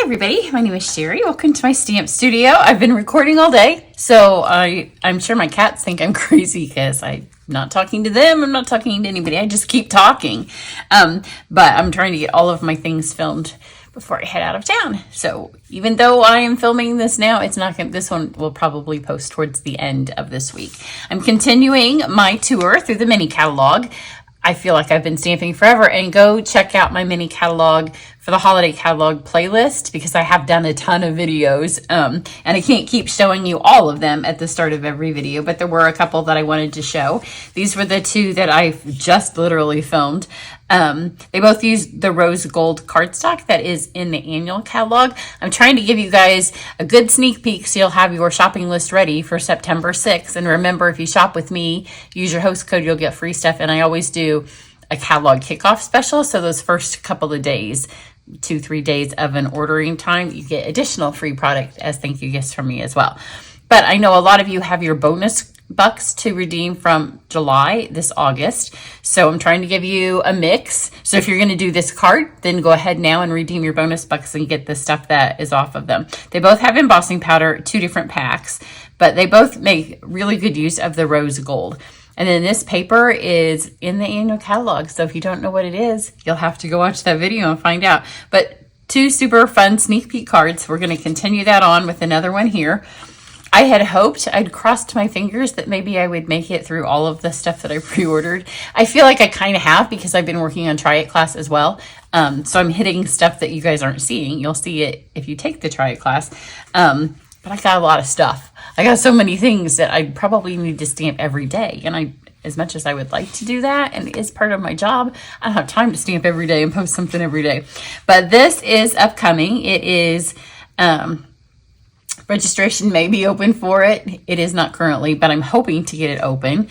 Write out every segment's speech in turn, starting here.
everybody, my name is Cheri. Welcome to my stamp studio. I've been recording all day, so I'm sure my cats think I'm crazy because I'm not talking to them. I'm not talking to anybody. I just keep talking. But I'm trying to get all of my things filmed before I head out of town. So even though I am filming this now, it's not gonna, this one will probably post towards the end of this week. I'm continuing my tour through the mini catalog. I feel like I've been stamping forever, and go check out my mini catalog for the holiday catalog playlist because I have done a ton of videos and I can't keep showing you all of them at the start of every video, but there were a couple that I wanted to show. These were the two that I've just literally filmed. They both use the rose gold cardstock that is in the annual catalog. I'm trying to give you guys a good sneak peek so you'll have your shopping list ready for September 6th. And remember, if you shop with me, use your host code, you'll get free stuff. And I always do a catalog kickoff special. So those first couple of days, 2-3 days of an ordering time, you get additional free product as thank you gifts from me as well. But I know a lot of you have your bonus bucks to redeem from July this August, so I'm trying to give you a mix. So if you're going to do this card, then go ahead now and redeem your bonus bucks and get the stuff that is off of them. They both have embossing powder, 2 different packs, but they both make really good use of the rose gold. And then this paper is in the annual catalog, so if you don't know what it is, you'll have to go watch that video and find out. But 2 super fun sneak peek cards. We're going to continue that on with another one here. I had hoped, I'd crossed my fingers that maybe I would make it through all of the stuff that I pre-ordered. I feel like I kind of have because I've been working on Try It class as well. So I'm hitting stuff that you guys aren't seeing. You'll see it if you take the Try It class. But I got a lot of stuff. I got so many things that I probably need to stamp every day. And as much as I would like to do that, and it is part of my job, I don't have time to stamp every day and post something every day. But this is upcoming. It is... registration may be open for it. It is not currently, but I'm hoping to get it open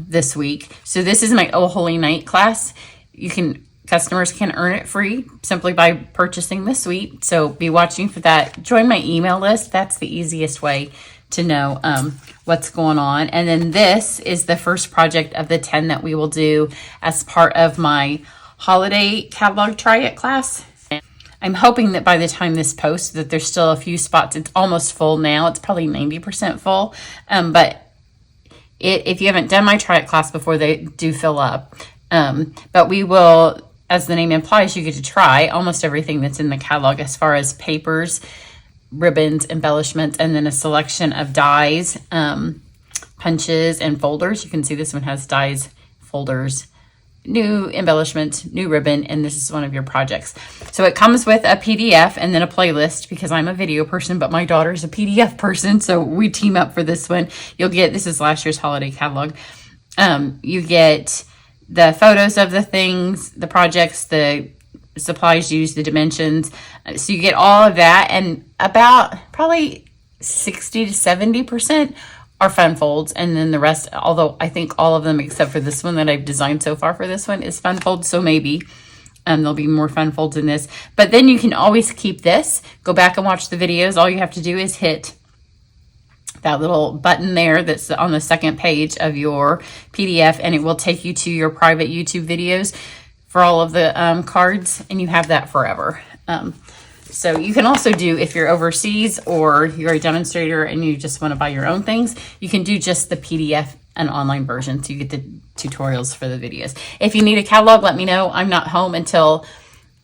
this week. So this is my Oh Holy Night class. Customers can earn it free simply by purchasing the suite. So be watching for that. Join my email list. That's the easiest way to know what's going on. And then this is the first project of the 10 that we will do as part of my holiday catalog Try It class. I'm hoping that by the time this posts that there's still a few spots. It's almost full now. It's probably 90% full. But if you haven't done my Try It class before, they do fill up. But we will, as the name implies, you get to try almost everything that's in the catalog as far as papers, ribbons, embellishments, and then a selection of dies, punches, and folders. You can see this one has dies, folders, new embellishment, new ribbon, and this is one of your projects. So it comes with a PDF and then a playlist because I'm a video person, but my daughter's a PDF person, so we team up for this one. You'll get, this is last year's holiday catalog. You get the photos of the things, the projects, the supplies used, the dimensions. So you get all of that, and about probably 60 to 70% are fun folds, and then the rest, although I think all of them except for this one that I've designed so far for this one is fun folds, so maybe there'll be more fun folds in this. But then you can always keep this, go back and watch the videos. All you have to do is hit that little button there that's on the second page of your PDF, and it will take you to your private YouTube videos for all of the cards, and you have that forever. So you can also do, if you're overseas or you're a demonstrator and you just want to buy your own things, you can do just the PDF and online version. So you get the tutorials for the videos. If you need a catalog, let me know. I'm not home until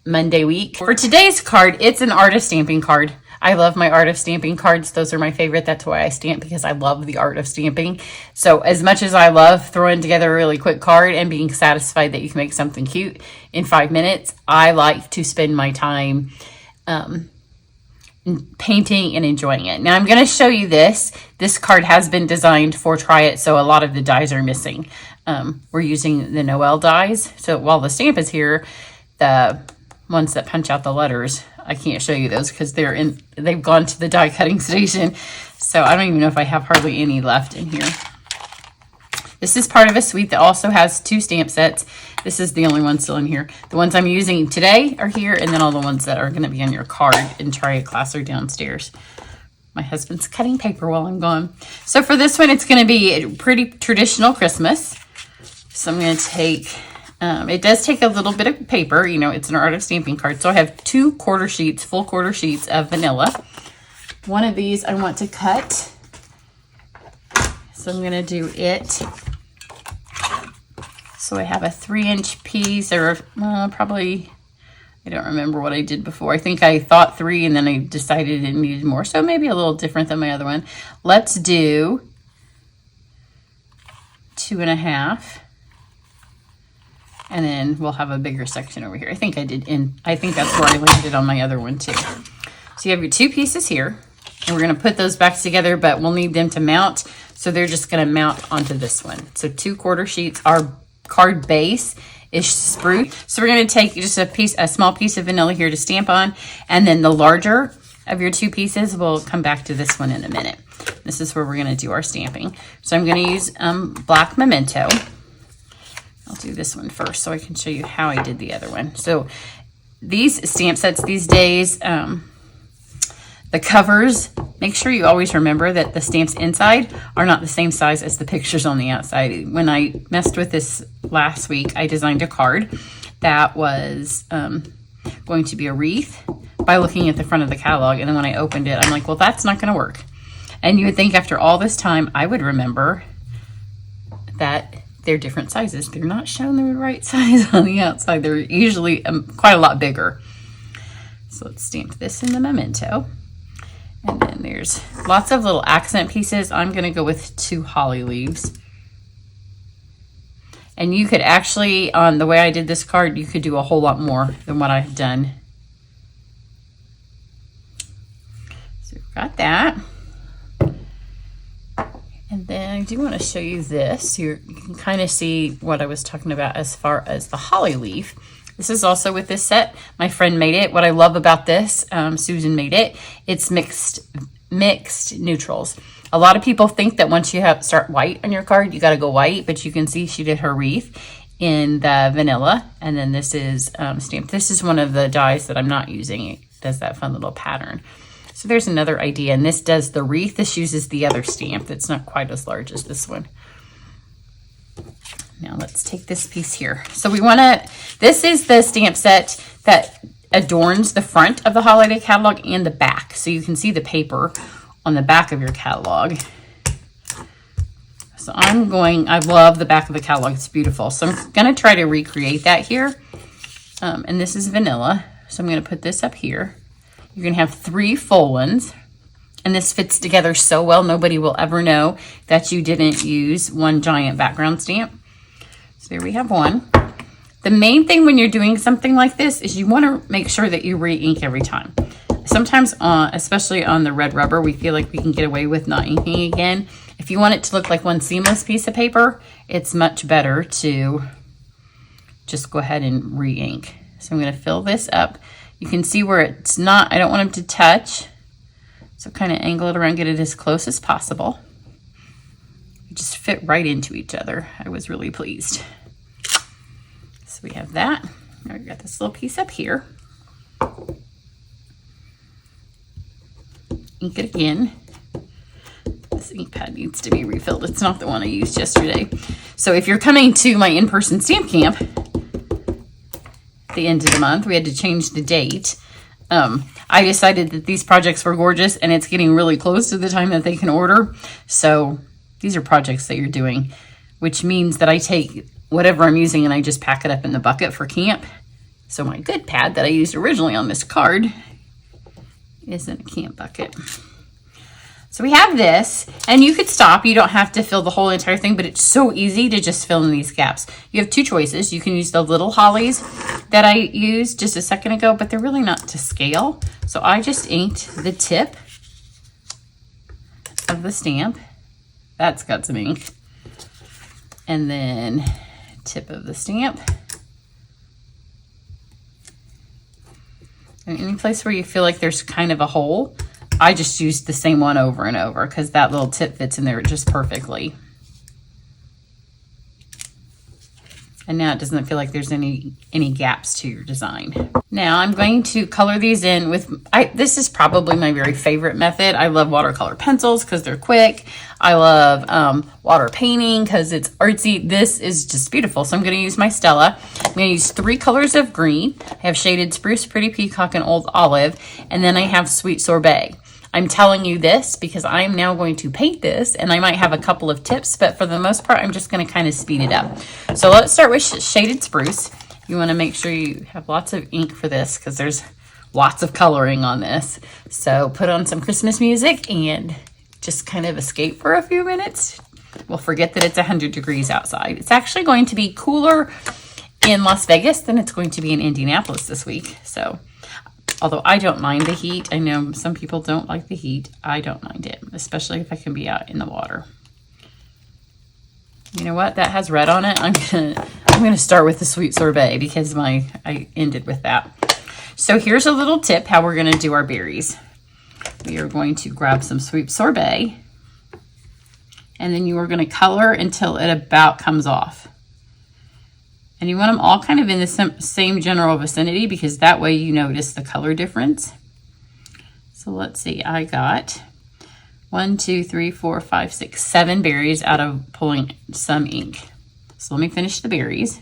Monday week. For today's card, it's an art of stamping card. I love my art of stamping cards. Those are my favorite. That's why I stamp, because I love the art of stamping. So as much as I love throwing together a really quick card and being satisfied that you can make something cute in 5 minutes, I like to spend my time painting and enjoying it. Now I'm going to show you this. This card has been designed for Try It, so a lot of the dies are missing. We're using the Noel dies. So while the stamp is here, the ones that punch out the letters, I can't show you those because they've gone to the die cutting station. So I don't even know if I have hardly any left in here. This is part of a suite that also has 2 stamp sets. This is the only one still in here. The ones I'm using today are here, and then all the ones that are going to be on your card and Try It class are downstairs. My husband's cutting paper while I'm gone. So for this one, it's going to be a pretty traditional Christmas. So I'm going to take It does take a little bit of paper, you know, it's an art of stamping card. So I have 2 quarter sheets, full quarter sheets of vanilla. One of these I want to cut. So I'm going to do it. So I have a 3-inch piece, or probably, I don't remember what I did before. I think I thought 3 and then I decided it needed more. So maybe a little different than my other one. Let's do 2.5. And then we'll have a bigger section over here. I think I think that's where I landed on my other one too. So you have your 2 pieces here, and we're going to put those back together, but we'll need them to mount. So they're just going to mount onto this one. So 2 quarter sheets. Our card base is spruce. So we're going to take just a small piece of vanilla here to stamp on, and then the larger of your 2 pieces, we'll come back to this one in a minute. This is where we're going to do our stamping. So I'm going to use black memento. I'll do this one first so I can show you how I did the other one. So these stamp sets these days, the covers, make sure you always remember that the stamps inside are not the same size as the pictures on the outside. When I messed with this last week, I designed a card that was going to be a wreath by looking at the front of the catalog. And then when I opened it, I'm like, well, that's not going to work. And you would think after all this time, I would remember that they're different sizes. They're not shown the right size on the outside. They're usually quite a lot bigger. So let's stamp this in the memento. And then there's lots of little accent pieces. I'm going to go with 2 holly leaves. And you could actually, on the way I did this card, you could do a whole lot more than what I've done. So we've got that. And then I do want to show you this. You can kind of see what I was talking about as far as the holly leaf. This is also with this set. My friend made it. What I love about this, Susan made it. It's mixed neutrals. A lot of people think that once you start white on your card, you got to go white, but you can see she did her wreath in the vanilla. And then this is stamped. This is one of the dies that I'm not using. It does that fun little pattern. So there's another idea, and this does the wreath. This uses the other stamp that's not quite as large as this one. Now let's take this piece here. So we want to, this is the stamp set that adorns the front of the holiday catalog and the back. So you can see the paper on the back of your catalog. So I love the back of the catalog. It's beautiful. So I'm going to try to recreate that here. And this is vanilla. So I'm going to put this up here. You're going to have 3 full ones, and this fits together so well, nobody will ever know that you didn't use one giant background stamp. So there we have one. The main thing when you're doing something like this is you want to make sure that you re-ink every time. Sometimes, especially on the red rubber, we feel like we can get away with not inking again. If you want it to look like one seamless piece of paper, it's much better to just go ahead and re-ink. So I'm going to fill this up. You can see where it's not, I don't want them to touch. So kind of angle it around, get it as close as possible. They just fit right into each other. I was really pleased. So we have that. Now we've got this little piece up here. Ink it again. This ink pad needs to be refilled. It's not the one I used yesterday. So if you're coming to my in-person stamp camp, the end of the month, we had to change the date. I decided that these projects were gorgeous, and it's getting really close to the time that they can order. So these are projects that you're doing, which means that I take whatever I'm using and I just pack it up in the bucket for camp. So my good pad that I used originally on this card is in a camp bucket. So we have this, and you could stop. You don't have to fill the whole entire thing, but it's so easy to just fill in these gaps. You have 2 choices. You can use the little hollies that I used just a second ago, but they're really not to scale. So I just inked the tip of the stamp. That's got some ink. And then tip of the stamp. And any place where you feel like there's kind of a hole, I just used the same one over and over because that little tip fits in there just perfectly. And now it doesn't feel like there's any gaps to your design. Now I'm going to color these in with, this is probably my very favorite method. I love watercolor pencils because they're quick. I love water painting because it's artsy. This is just beautiful. So I'm going to use my Stella. I'm going to use 3 colors of green. I have Shaded Spruce, Pretty Peacock, and Old Olive. And then I have Sweet Sorbet. I'm telling you this because I'm now going to paint this, and I might have a couple of tips, but for the most part, I'm just going to kind of speed it up. So let's start with Shaded Spruce. You want to make sure you have lots of ink for this because there's lots of coloring on this. So put on some Christmas music and just kind of escape for a few minutes. We'll forget that it's 100 degrees outside. It's actually going to be cooler in Las Vegas than it's going to be in Indianapolis this week. So although I don't mind the heat, I know some people don't like the heat. I don't mind it, especially if I can be out in the water. You know what? That has red on it. I'm gonna start with the Sweet Sorbet because I ended with that. So here's a little tip how we're gonna do our berries. We are going to grab some Sweet Sorbet, and then you are gonna color until it about comes off. And you want them all kind of in the same general vicinity because that way you notice the color difference. So let's see, I got 1, 2, 3, 4, 5, 6, 7 berries out of pulling some ink. So let me finish the berries.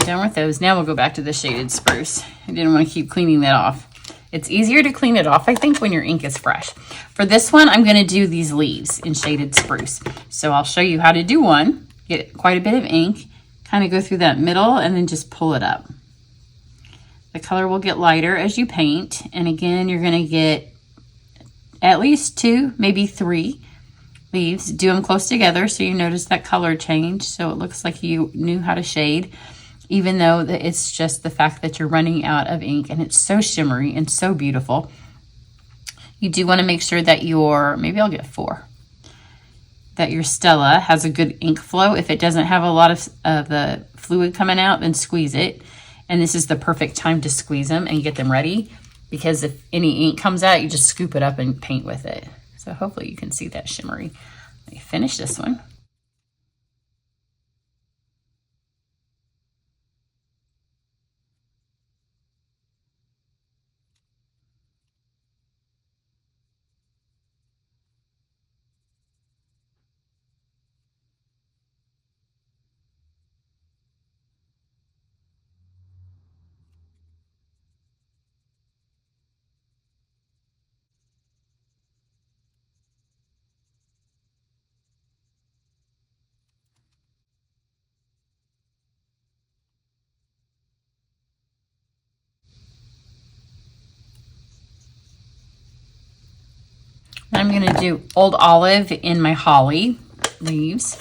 Done with those. Now we'll go back to the Shaded Spruce. I didn't want to keep cleaning that off. It's easier to clean it off, I think, when your ink is fresh. For this one, I'm going to do these leaves in Shaded Spruce. So I'll show you how to do one. Get quite a bit of ink, kind of go through that middle, and then just pull it up. The color will get lighter as you paint. And again, you're going to get at least 2, maybe 3 leaves. Do them close together so you notice that color change. So it looks like you knew how to shade, even though it's just the fact that you're running out of ink, and it's so shimmery and so beautiful. You do want to make sure that maybe I'll get 4, that your Stella has a good ink flow. If it doesn't have a lot of the fluid coming out, then squeeze it. And this is the perfect time to squeeze them and get them ready, because if any ink comes out, you just scoop it up and paint with it. So hopefully you can see that shimmery. Let me finish this one. I'm going to do Old Olive in my holly leaves.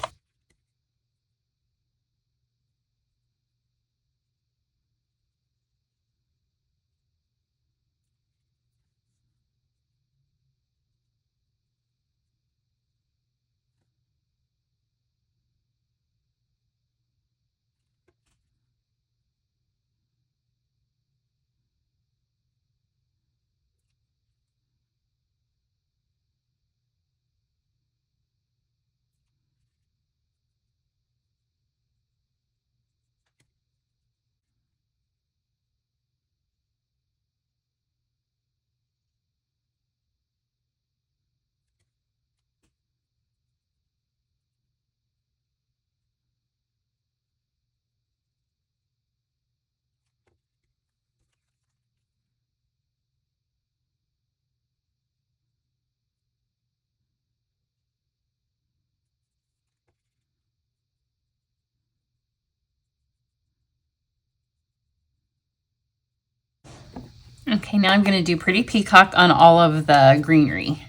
Okay, now I'm going to do Pretty Peacock on all of the greenery.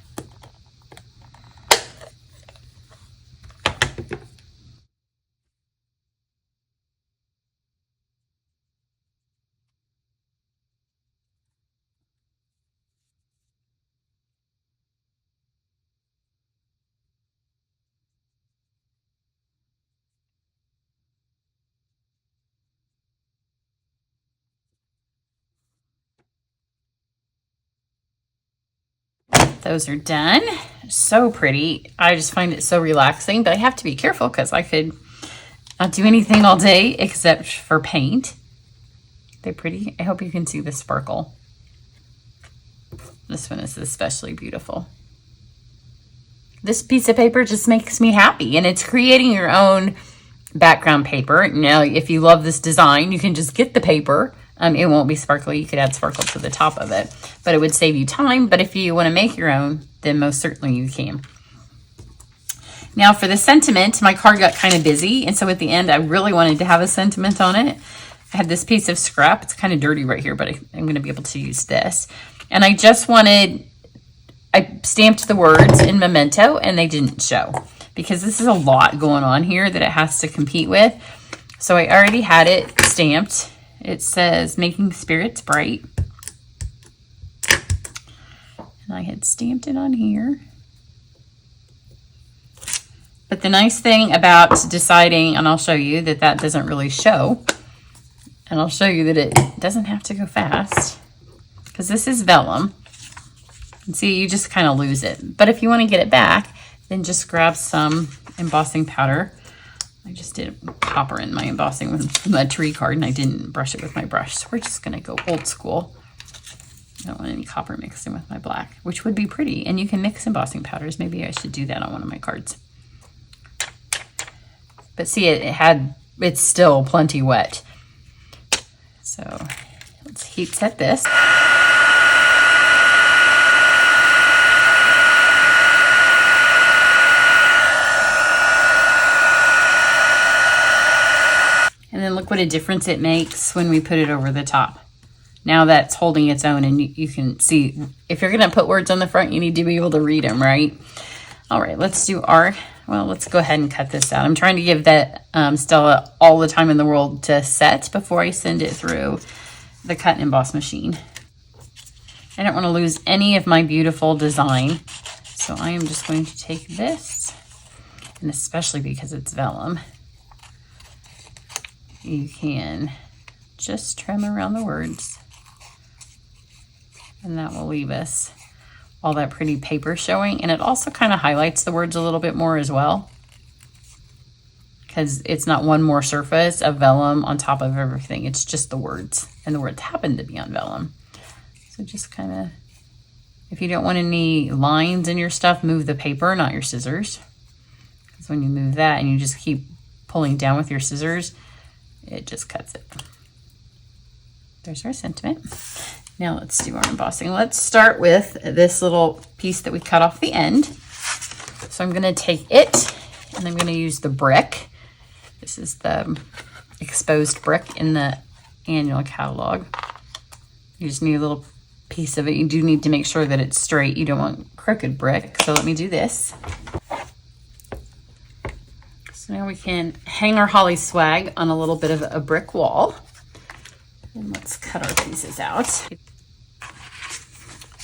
Those are done. So pretty. I just find it so relaxing, but I have to be careful because I could not do anything all day except for paint. They're pretty. I hope you can see the sparkle. This one is especially beautiful. This piece of paper just makes me happy, and it's creating your own background paper. Now, if you love this design, you can just get the paper. It won't be sparkly. You could add sparkle to the top of it, but it would save you time. But if you want to make your own, then most certainly you can. Now for the sentiment, my card got kind of busy, and so at the end, I really wanted to have a sentiment on it. I had this piece of scrap. It's kind of dirty right here, but I'm going to be able to use this. And I stamped the words in Memento, and they didn't show because this is a lot going on here that it has to compete with. So I already had it stamped. It says Making Spirits Bright. And I had stamped it on here. But the nice thing about deciding, and I'll show you that that doesn't really show, and I'll show you that it doesn't have to go fast because this is vellum. And see, you just kind of lose it. But if you want to get it back, then just grab some embossing powder. I just did copper in my embossing with a tree card, and I didn't brush it with my brush. So we're just going to go old school. I don't want any copper mixed in with my black, which would be pretty. And you can mix embossing powders. Maybe I should do that on one of my cards. But see, it's still plenty wet. So let's heat set this. And then look what a difference it makes when we put it over the top. Now that's holding its own, and you can see, if you're gonna put words on the front, you need to be able to read them, right? All right, let's go ahead and cut this out. I'm trying to give that Stella all the time in the world to set before I send it through the cut and emboss machine. I don't want to lose any of my beautiful design. So I am just going to take this, and especially because it's vellum, you can just trim around the words, and that will leave us all that pretty paper showing. And it also kind of highlights the words a little bit more as well, because it's not one more surface of vellum on top of everything. It's just the words, and the words happen to be on vellum. So just kind of, if you don't want any lines in your stuff, move the paper, not your scissors. Because when you move that and you just keep pulling down with your scissors, it just cuts it. There's our sentiment. Now let's do our embossing. Let's start with this little piece that we cut off the end. So I'm going to take it, and I'm going to use the brick. This is the exposed brick in the annual catalog. You just need a little piece of it. You do need to make sure that it's straight. You don't want crooked brick. So let me do this. So now we can hang our holly swag on a little bit of a brick wall. And let's cut our pieces out.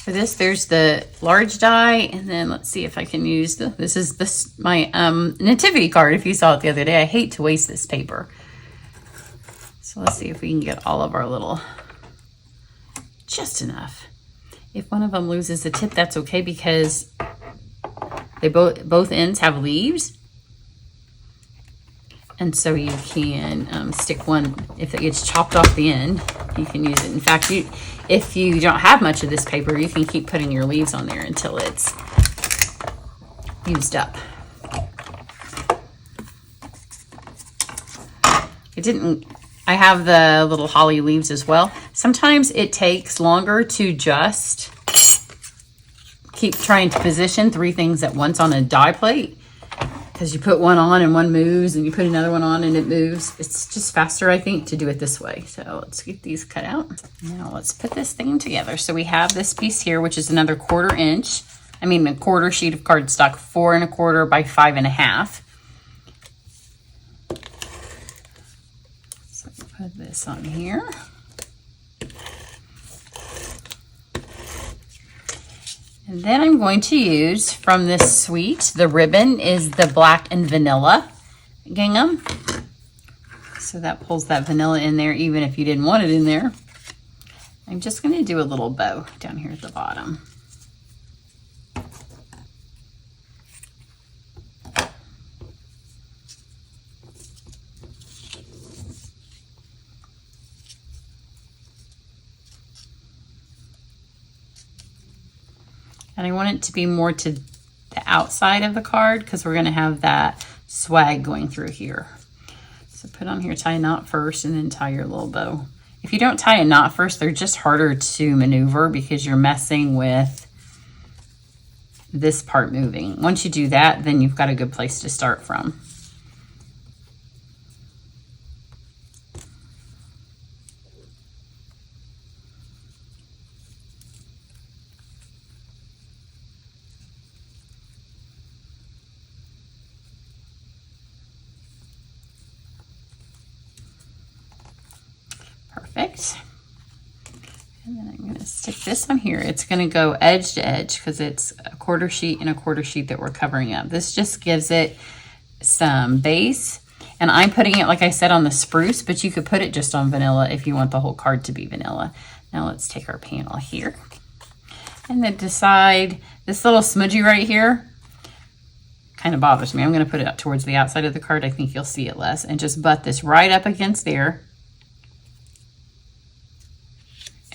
For this, there's the large die, and then let's see if I can use my nativity card. If you saw it the other day, I hate to waste this paper. So let's see if we can get all of our little, just enough. If one of them loses a tip, that's okay, because they both ends have leaves. And so you can stick one, if it gets chopped off the end, you can use it. In fact, if you don't have much of this paper, you can keep putting your leaves on there until it's used up. I have the little holly leaves as well. Sometimes it takes longer to just keep trying to position 3 things at once on a die plate, because you put one on and one moves, and you put another one on and it moves. It's just faster, I think, to do it this way. So let's get these cut out. Now let's put this thing together. So we have this piece here, which is another a quarter sheet of cardstock, 4 1/4 by 5 1/2. So put this on here. And then I'm going to use, from this suite, the ribbon is the black and vanilla gingham. So that pulls that vanilla in there, even if you didn't want it in there. I'm just going to do a little bow down here at the bottom. And I want it to be more to the outside of the card because we're going to have that swag going through here. So put on here, tie a knot first, and then tie your little bow. If you don't tie a knot first, they're just harder to maneuver because you're messing with this part moving. Once you do that, then you've got a good place to start from. Perfect. And then I'm going to stick this on here. It's going to go edge to edge because it's a quarter sheet and a quarter sheet that we're covering up. This just gives it some base. And I'm putting it, like I said, on the spruce, but you could put it just on vanilla if you want the whole card to be vanilla. Now let's take our panel here and then decide this little smudgy right here kind of bothers me. I'm going to put it up towards the outside of the card. I think you'll see it less, and just butt this right up against there.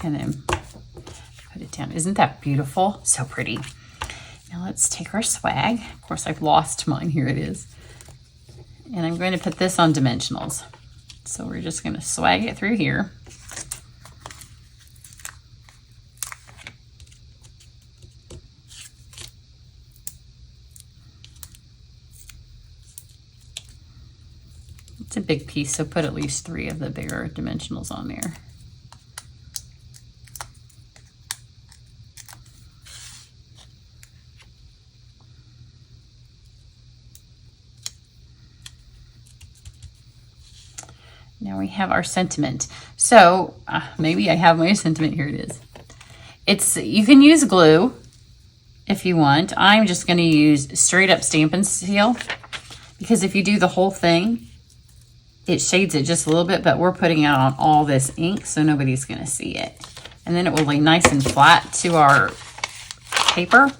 And then put it down. Isn't that beautiful? So pretty. Now let's take our swag. Of course, I've lost mine. Here it is. And I'm going to put this on dimensionals. So we're just going to swag it through here. It's a big piece, so put at least 3 of the bigger dimensionals on there. Now we have our sentiment. So maybe I have my sentiment. Here it is. You can use glue if you want. I'm just going to use straight up Stampin' Seal because if you do the whole thing, it shades it just a little bit, but we're putting out on all this ink so nobody's going to see it. And then it will lay nice and flat to our paper.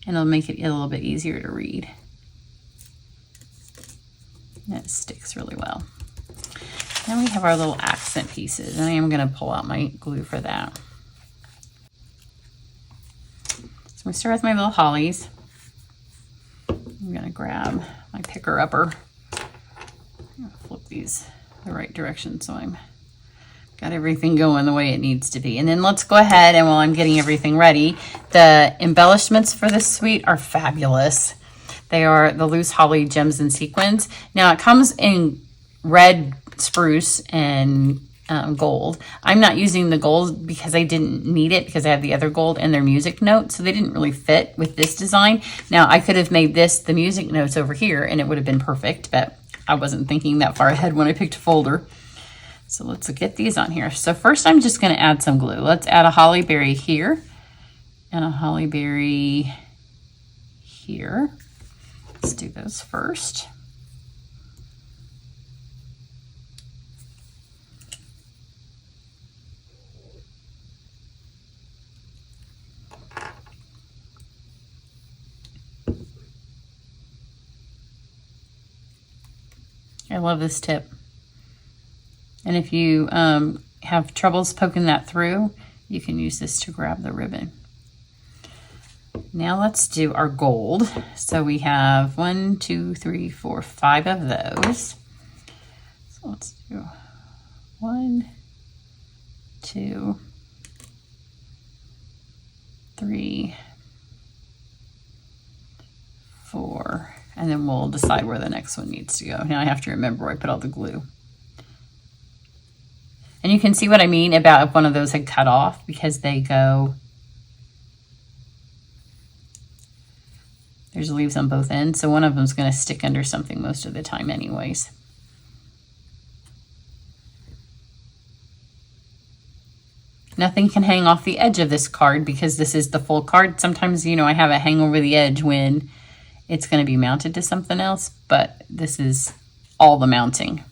And it'll make it a little bit easier to read. And it sticks really well. Then we have our little accent pieces, and I am going to pull out my glue for that. So we start with my little hollies. I'm going to grab my picker-upper. I'm going to flip these the right direction so I'm got everything going the way it needs to be. And then let's go ahead, and while I'm getting everything ready, the embellishments for this suite are fabulous. They are the loose holly gems and sequins. Now it comes in red spruce and gold. I'm not using the gold because I didn't need it because I have the other gold and their music notes, so they didn't really fit with this design. Now I could have made this the music notes over here and it would have been perfect, but I wasn't thinking that far ahead when I picked a folder. So let's get these on here. So first I'm just going to add some glue. Let's add a holly berry here and a holly berry here. Let's do those first. I love this tip. And if you have troubles poking that through, you can use this to grab the ribbon. Now let's do our gold. So we have 1, 2, 3, 4, 5 of those. So let's do 1, 2, 3, 4, and then we'll decide where the next one needs to go. Now I have to remember where I put all the glue. And you can see what I mean about if one of those had cut off because they go, there's leaves on both ends, so one of them's going to stick under something most of the time anyways. Nothing can hang off the edge of this card because this is the full card. Sometimes, you know, I have it hang over the edge when it's going to be mounted to something else, but this is all the mounting.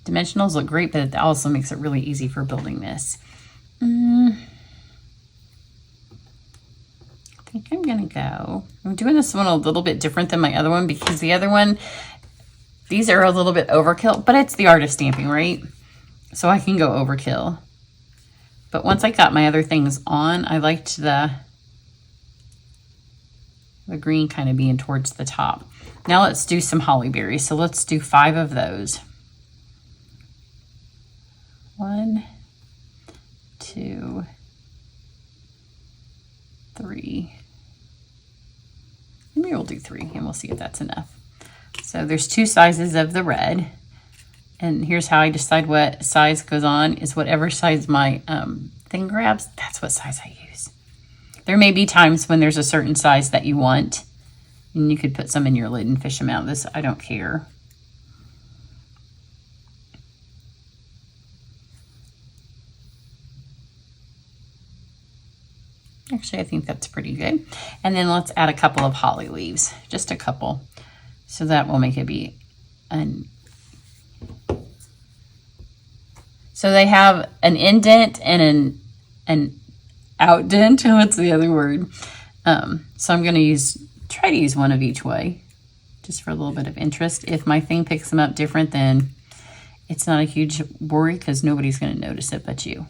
Dimensionals look great, but it also makes it really easy for building this. I think I'm going to go. I'm doing this one a little bit different than my other one because the other one, These are a little bit overkill, but it's the art of stamping, right? So I can go overkill. But once I got my other things on, I liked the green kind of being towards the top. Now let's do some holly berries. So let's do 5 of those. 1, 2, 3. Maybe we'll do 3 and we'll see if that's enough. So there's 2 sizes of the red. And here's how I decide what size goes on is whatever size my thing grabs, that's what size I use. There may be times when there's a certain size that you want, and you could put some in your lid and fish them out. This, I don't care. Actually, I think that's pretty good. And then let's add a couple of holly leaves, just a couple. So that will make it be so they have an indent and an outdent. What's the other word? So I'm going to try to use one of each way, just for a little bit of interest. If my thing picks them up different, then it's not a huge worry because nobody's going to notice it but you.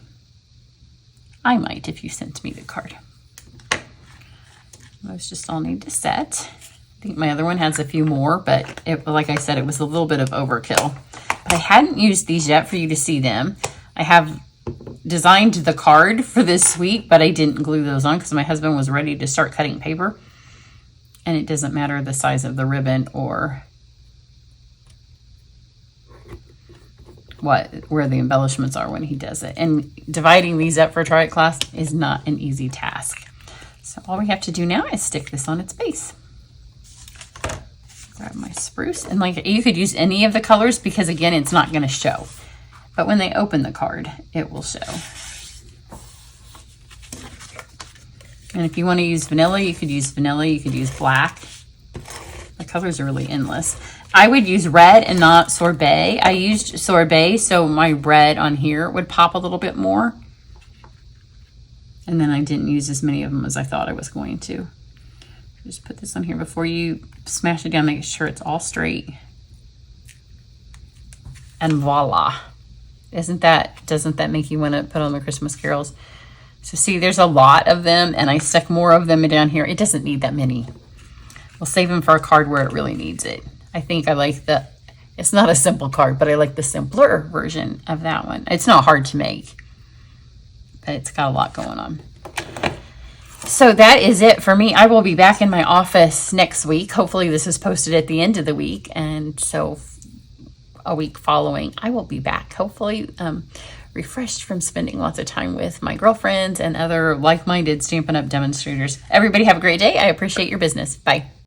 I might if you sent me the card. Those just all need to set. I think my other one has a few more, but like I said, it was a little bit of overkill. But I hadn't used these yet for you to see them. I have designed the card for this week, but I didn't glue those on because my husband was ready to start cutting paper. And it doesn't matter the size of the ribbon or where the embellishments are when he does it. And dividing these up for Try It class is not an easy task. So all we have to do now is stick this on its base. Grab my spruce, and like you could use any of the colors because again, it's not going to show. But when they open the card, it will show. And if you want to use vanilla, you could use vanilla, you could use black. The colors are really endless. I would use red and not sorbet. I used sorbet, so my red on here would pop a little bit more. And then I didn't use as many of them as I thought I was going to. Just put this on here before you smash it down, make sure it's all straight. And voila. Doesn't that make you want to put on the Christmas carols? So see, there's a lot of them, and I stuck more of them down here. It doesn't need that many. We'll save them for a card where it really needs it. I think I like it's not a simple card, but I like the simpler version of that one. It's not hard to make, but it's got a lot going on. So that is it for me. I will be back in my office next week. Hopefully this is posted at the end of the week. And so a week following, I will be back. Hopefully refreshed from spending lots of time with my girlfriends and other like-minded Stampin' Up! Demonstrators. Everybody have a great day. I appreciate your business. Bye.